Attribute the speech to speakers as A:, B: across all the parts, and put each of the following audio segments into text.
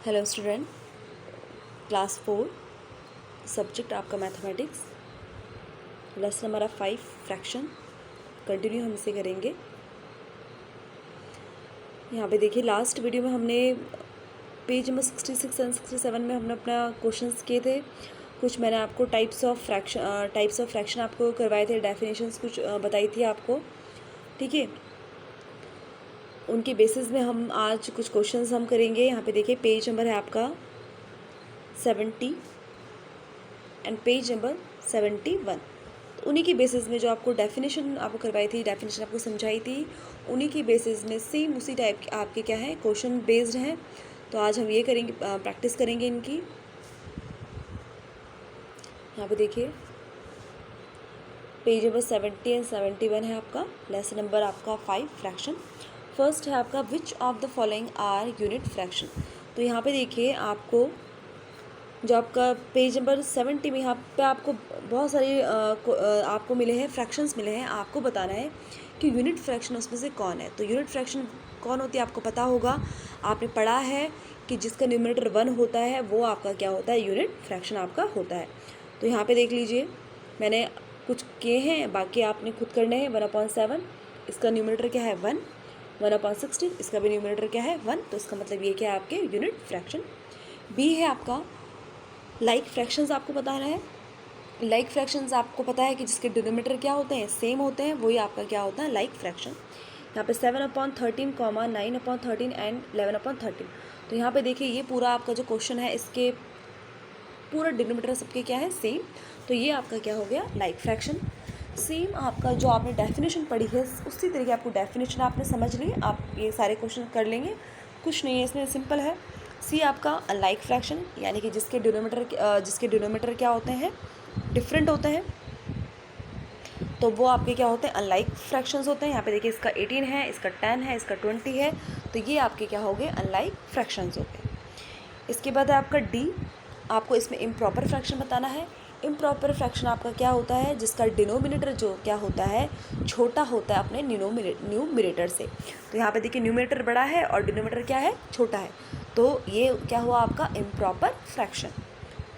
A: Hello student, class 4 subject आपका mathematics, lesson हमारा 5 fraction. Continue हम इसे करेंगे। यहाँ पे देखिए, लास्ट वीडियो में हमने पेज नंबर 66 एंड 67 में हमने अपना क्वेश्चंस किए थे। कुछ मैंने आपको टाइप्स ऑफ फ्रैक्शन आपको करवाए थे, डेफिनेशंस कुछ बताई थी आपको, ठीक है। उनके बेसिस में हम आज कुछ क्वेश्चंस हम करेंगे। यहाँ पे देखिए, पेज नंबर है आपका 70 एंड पेज नंबर 71। तो उन्हीं की बेसिस में जो आपको डेफिनेशन आपको करवाई थी, डेफिनेशन आपको समझाई थी, उन्हीं की बेसिस में सेम उसी टाइप के आपके क्या है, क्वेश्चन बेस्ड हैं। तो आज हम ये करेंगे, प्रैक्टिस करेंगे इनकी। यहाँ पे देखिए, पेज नंबर 70 एंड 71 है आपका, लेसन नंबर आपका 5 फ्रैक्शन। फर्स्ट है आपका, which of the following are unit fraction. तो यहाँ पे देखिए, आपको जो आपका पेज नंबर 70 में यहाँ पे आपको बहुत सारे आपको मिले हैं, फ्रैक्शंस मिले हैं। आपको बताना है कि यूनिट फ्रैक्शन उसमें से कौन है। तो यूनिट फ्रैक्शन कौन होती है आपको पता होगा, आपने पढ़ा है कि जिसका न्यूमरेटर 1 होता है वो आपका क्या होता है, यूनिट फ्रैक्शन आपका होता है। तो यहाँ पे देख लीजिए, मैंने कुछ किए हैं, बाकी आपने खुद करने हैं। 1/7 इसका न्यूमरेटर क्या है 1, 1/60 इसका भी न्यूमरेटर क्या है 1। तो इसका मतलब ये क्या है आपके यूनिट फ्रैक्शन। बी है आपका, लाइक फ्रैक्शंस आपको बताना है। लाइक फ्रैक्शंस आपको पता है कि जिसके डिनोमिनेटर क्या होते हैं, सेम होते हैं, वही आपका क्या होता है, लाइक फ्रैक्शन। यहाँ पे 7/13, 9/13 एंड 11/13। तो यहाँ पे देखिए, ये पूरा आपका जो क्वेश्चन है, इसके पूरा डिनोमिनेटर सबके क्या है, सेम। तो ये आपका क्या हो गया, लाइक फ्रैक्शन। सेम आपका जो आपने डेफिनेशन पढ़ी है, उसी तरीके आपको डेफिनेशन आपने समझ ली, आप ये सारे क्वेश्चन कर लेंगे, कुछ नहीं है इसमें, सिंपल है। सी आपका अनलाइक फ्रैक्शन, यानी कि जिसके डिनोमिनेटर क्या होते हैं, डिफरेंट होते हैं, तो वो आपके क्या होते हैं, अनलाइक फ्रैक्शंस होते हैं। यहाँ पे देखिए, इसका 18 है, इसका 10 है, इसका 20 है, तो ये आपके क्या हो गए, अनलाइक फ्रैक्शंस हो गए। इसके बाद है आपका डी, आपको इसमें इम्प्रॉपर फ्रैक्शन बताना है। इम्प्रॉपर फ्रैक्शन आपका क्या होता है, जिसका डिनोमिनेटर जो क्या होता है, छोटा होता है अपने न्यूमरेटर से। तो यहाँ पे देखिए, न्यूमरेटर बड़ा है और डिनोमिनेटर क्या है, छोटा है, तो ये क्या हुआ आपका इम्प्रॉपर फ्रैक्शन।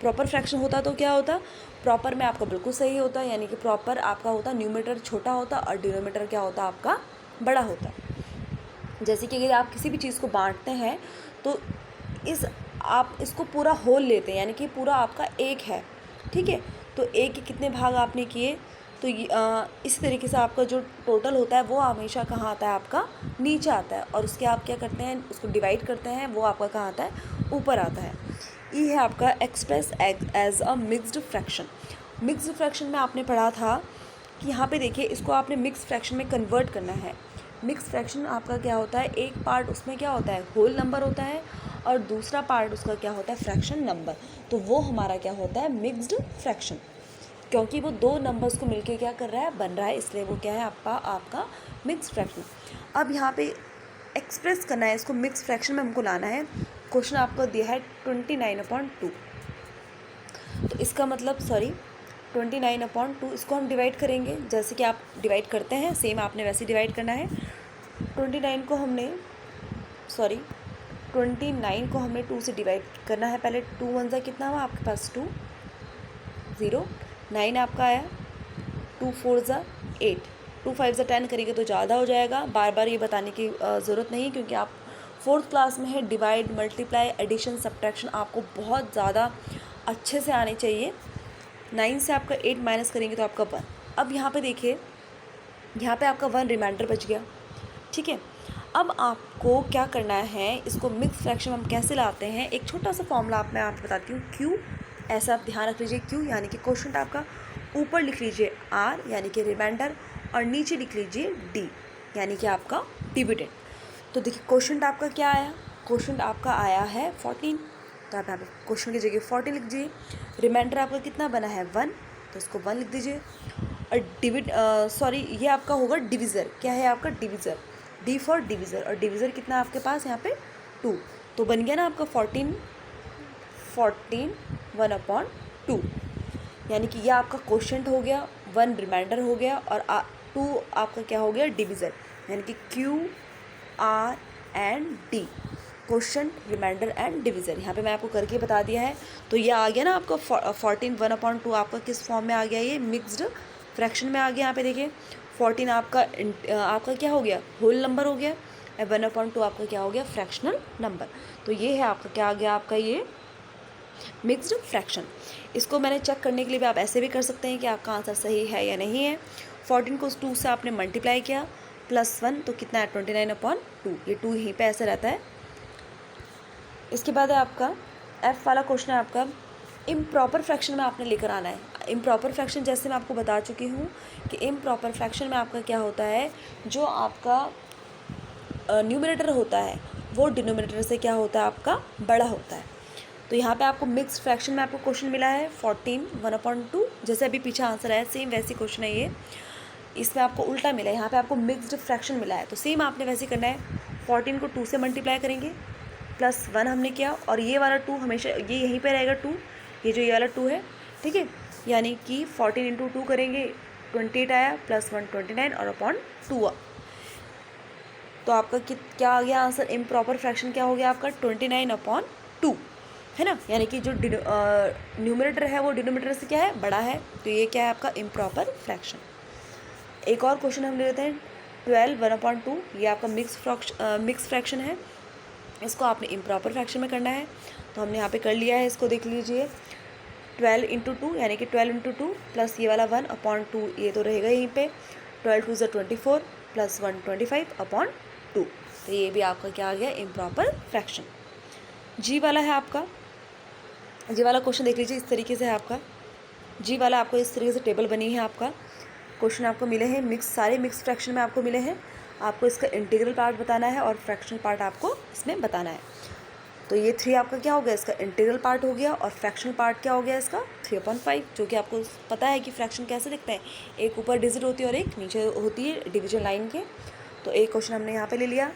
A: प्रॉपर फ्रैक्शन होता तो क्या होता, प्रॉपर में आपका बिल्कुल सही होता, यानी कि प्रॉपर आपका होता न्यूमरेटर छोटा होता और डिनोमिनेटर क्या होता आपका बड़ा होता। जैसे कि अगर आप किसी भी चीज़ को बांटते हैं, तो आप इसको पूरा होल लेते हैं, यानी कि पूरा आपका एक है, ठीक है। तो एक के कितने भाग आपने किए, तो इसी तरीके से आपका जो टोटल होता है वो हमेशा कहाँ आता है, आपका नीचे आता है, और उसके आप क्या करते हैं, उसको डिवाइड करते हैं, वो आपका कहाँ आता है, ऊपर आता है। ई है आपका, express as a mixed fraction. Mixed fraction में आपने पढ़ा था कि यहाँ पे देखिए, इसको आपने मिक्स फ्रैक्शन में कन्वर्ट करना है। मिक्स फ्रैक्शन आपका क्या होता है, एक पार्ट उसमें क्या होता है, होल नंबर होता है, और दूसरा पार्ट उसका क्या होता है, फ्रैक्शन नंबर। तो वो हमारा क्या होता है, मिक्स्ड फ्रैक्शन, क्योंकि वो दो नंबर्स को मिलके क्या कर रहा है, बन रहा है, इसलिए वो क्या है आपका मिक्स्ड फ्रैक्शन। अब यहाँ पे एक्सप्रेस करना है, इसको मिक्स फ्रैक्शन में हमको लाना है। क्वेश्चन आपको दिया है 29/2, तो इसका मतलब 29/2, इसको हम डिवाइड करेंगे, जैसे कि आप डिवाइड करते हैं, सेम आपने वैसे डिवाइड करना है। 29 को हमने 2 से डिवाइड करना है पहले। 2 1 ज़ा कितना हुआ आपके पास, 2 0, 9 आपका आया, 2 4 ज़ा 8, 2 5 ज़ा 10 करेंगे तो ज़्यादा हो जाएगा। बार बार ये बताने की ज़रूरत नहीं, क्योंकि आप 4th क्लास में है। डिवाइड, मल्टीप्लाई, एडिशन, सब्ट्रैक्शन आपको बहुत ज़्यादा अच्छे से आने चाहिए। 9 से आपका 8 माइनस करेंगे तो आपका 1। अब यहाँ पे देखिए, यहाँ पे आपका 1 रिमाइंडर बच गया, ठीक है। अब आपको क्या करना है, इसको मिक्स फ्रैक्शन हम कैसे लाते हैं, एक छोटा सा फॉर्मूला मैं आपको बताती हूँ। क्यू, ऐसा आप ध्यान रख लीजिए, क्यू यानी कि क्वेश्चन आपका, ऊपर लिख लीजिए आर यानी कि रिमाइंडर, और नीचे लिख लीजिए डी यानी कि आपका डिविडेंड। तो देखिए, क्वेश्चन आपका क्या आया, क्वेश्चन आपका आया है 14, तो आप यहाँ पे क्वेश्चन की जगह 14 लिख दीजिए। रिमाइंडर आपका कितना बना है 1, तो इसको 1 लिख दीजिए। और ये आपका होगा डिविज़र, क्या है आपका डिविज़र, डी फॉर डिविज़र, और डिविज़र कितना आपके पास यहाँ पे 2, तो बन गया ना आपका 14 1/2, यानी कि यह आपका क्वोशंट हो गया, 1 रिमाइंडर हो गया, और 2 आपका क्या हो गया, डिविज़र, यानी कि Q R and D. Question, remainder and division. यहाँ पे मैं आपको करके बता दिया है। तो ये आ गया ना आपका 14 1/2 आपका किस फॉर्म में आ गया, ये मिक्स्ड फ्रैक्शन में आ गया। यहाँ पे देखिए 14 आपका क्या हो गया, होल नंबर हो गया, 1/2 आपका क्या हो गया, फ्रैक्शनल नंबर। तो ये है आपका क्या आ गया, आपका ये मिक्स्ड फ्रैक्शन। इसको मैंने चेक करने के लिए भी आप ऐसे भी कर सकते हैं कि आपका आंसर सही है या नहीं है। 14 को 2 से आपने मल्टीप्लाई किया, +1 तो कितना है, 29/2। ये 2 यहीं पे ऐसे रहता है। इसके बाद है आपका F वाला क्वेश्चन है आपका इम्प्रॉपर फ्रैक्शन में आपने लेकर आना है। इम्प्रॉपर फ्रैक्शन जैसे मैं आपको बता चुकी हूँ कि इम्प्रॉपर फ्रैक्शन में आपका क्या होता है, जो आपका न्यूमरेटर होता है वो डिनोमिनेटर से क्या होता है, आपका बड़ा होता है। तो यहाँ पे आपको मिक्स्ड फ्रैक्शन में आपको क्वेश्चन मिला है 14 1/2, जैसे अभी पीछे आंसर है सेम वैसी क्वेश्चन है ये। इसमें आपको उल्टा मिला है, यहाँ पे आपको मिक्स्ड फ्रैक्शन मिला है। तो सेम आपने वैसे करना है, 14 को 2 से मल्टीप्लाई करेंगे, +1 हमने किया, और ये वाला 2 हमेशा ये यहीं पे रहेगा 2, ये वाला 2 है, ठीक है। यानी कि 14 × 2 करेंगे 28 आया, +1 29 और अपॉन 2। तो आपका क्या आ गया आंसर, इम्प्रॉपर फ्रैक्शन क्या हो गया आपका 29/2, है ना। यानी कि जो न्यूमरेटर है वो डिनोमिनेटर से क्या है, बड़ा है। तो ये क्या है आपका इम्प्रॉपर फ्रैक्शन। एक और क्वेश्चन हम ले लेते हैं 12 1/2। ये आपका मिक्स फ्रैक्शन है। इसको आपने इम्प्रॉपर फ्रैक्शन में करना है। तो हमने यहाँ पे कर लिया है, इसको देख लीजिए। 12 × 2 यानी कि 12 × 2 प्लस ये वाला 1/2, ये तो रहेगा यहीं पे। 12 2 24 +1 25/2। तो ये भी आपका क्या आ गया, इम्प्रॉपर फ्रैक्शन। जी वाला है आपका, जी वाला क्वेश्चन देख लीजिए, इस तरीके से है आपका। जी वाला आपको इस तरीके से टेबल बनी है, आपका क्वेश्चन आपको मिले हैं सारे मिक्स फ्रैक्शन में आपको मिले हैं। आपको इसका इंटीग्रल पार्ट बताना है और फ्रैक्शनल पार्ट आपको इसमें बताना है। तो ये 3 आपका क्या हो गया, इसका इंटीग्रल पार्ट हो गया, और फ्रैक्शनल पार्ट क्या हो गया इसका 3/5, जो कि आपको पता है कि फ्रैक्शन कैसे दिखते हैं, एक ऊपर डिजिट होती है और एक नीचे होती है डिवीजन लाइन के। तो एक क्वेश्चन हमने यहाँ पे ले लिया।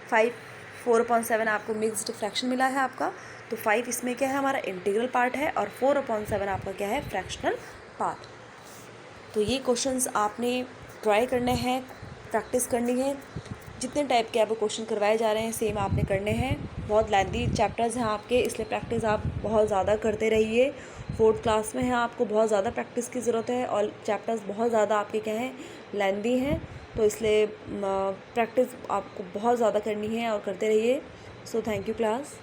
A: 4/7 आपको मिक्स्ड फ्रैक्शन मिला है आपका। तो 5 इसमें क्या है, हमारा इंटीग्रल पार्ट है, और 4/7 आपका क्या है, फ्रैक्शनल पार्ट। तो ये क्वेश्चंस आपने ट्राई करने हैं, प्रैक्टिस करनी है। जितने टाइप के आपको क्वेश्चन करवाए जा रहे हैं सेम आपने करने हैं। बहुत लेंथी चैप्टर्स हैं आपके, इसलिए प्रैक्टिस आप बहुत ज़्यादा करते रहिए। 4th क्लास में है, आपको बहुत ज़्यादा प्रैक्टिस की ज़रूरत है, और चैप्टर्स बहुत ज़्यादा आपके क्या हैं, लेंथी हैं। तो इसलिए प्रैक्टिस आपको बहुत ज़्यादा करनी है और करते रहिए। So thank you class.